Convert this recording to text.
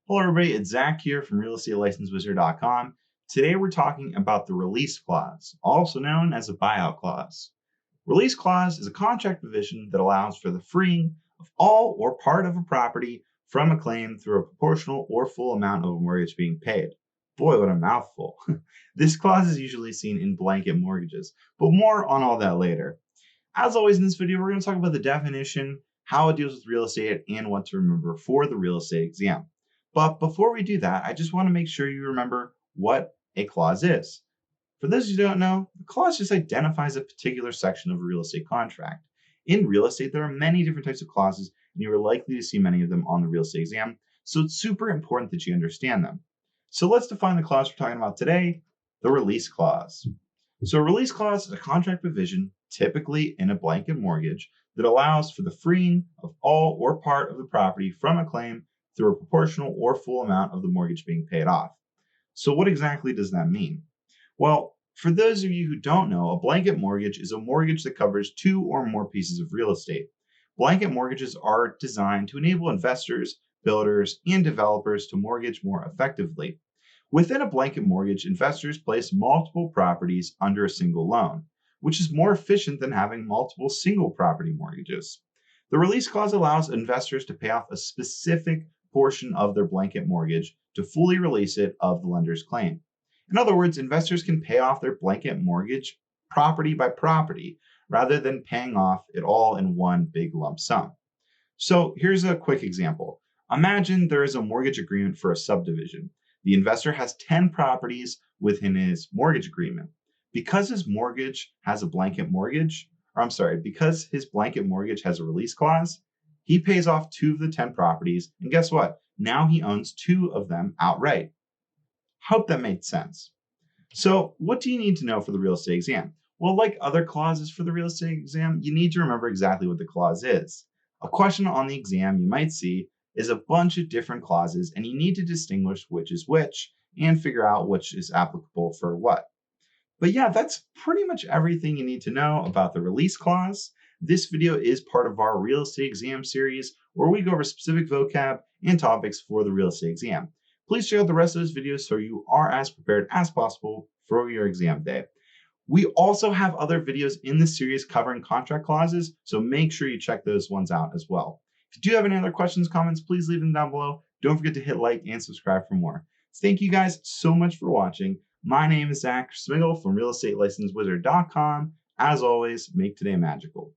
Hello, everybody. It's Zach here from realestatelicensewizard.com. Today, we're talking about the release clause, also known as a buyout clause. Release clause is a contract provision that allows for the freeing of all or part of a property from a claim through a proportional or full amount of a mortgage being paid. Boy, what a mouthful. This clause is usually seen in blanket mortgages, but more on all that later. As always in this video, we're going to talk about the definition, how it deals with real estate, and what to remember for the real estate exam. But before we do that, I just want to make sure you remember what a clause is. For those who don't know, the clause just identifies a particular section of a real estate contract. In real estate, there are many different types of clauses, and you are likely to see many of them on the real estate exam, so it's super important that you understand them. So let's define the clause we're talking about today, the release clause. So a release clause is a contract provision, typically in a blanket mortgage, that allows for the freeing of all or part of the property from a claim through a proportional or full amount of the mortgage being paid off. So what exactly does that mean? Well, for those of you who don't know, a blanket mortgage is a mortgage that covers two or more pieces of real estate. Blanket mortgages are designed to enable investors, builders, and developers to mortgage more effectively. Within a blanket mortgage, investors place multiple properties under a single loan, which is more efficient than having multiple single property mortgages. The release clause allows investors to pay off a specific portion of their blanket mortgage to fully release it of the lender's claim. In other words, investors can pay off their blanket mortgage property by property rather than paying off it all in one big lump sum. So here's a quick example. Imagine there is a mortgage agreement for a subdivision. The investor has 10 properties within his mortgage agreement. Because his mortgage has a blanket mortgage, because his blanket mortgage has a release clause, he pays off 2 of the 10 properties, and guess what? Now he owns 2 of them outright. Hope that made sense. So what do you need to know for the real estate exam? Well, like other clauses for the real estate exam, you need to remember exactly what the clause is. A question on the exam you might see is a bunch of different clauses, and you need to distinguish which is which and figure out which is applicable for what. But yeah, that's pretty much everything you need to know about the release clause. This video is part of our real estate exam series where we go over specific vocab and topics for the real estate exam. Please check out the rest of those videos so you are as prepared as possible for your exam day. We also have other videos in this series covering contract clauses, so make sure you check those ones out as well. If you do have any other questions, comments, please leave them down below. Don't forget to hit like and subscribe for more. Thank you guys so much for watching. My name is Zach Smigel from realestatelicensewizard.com. As always, make today magical.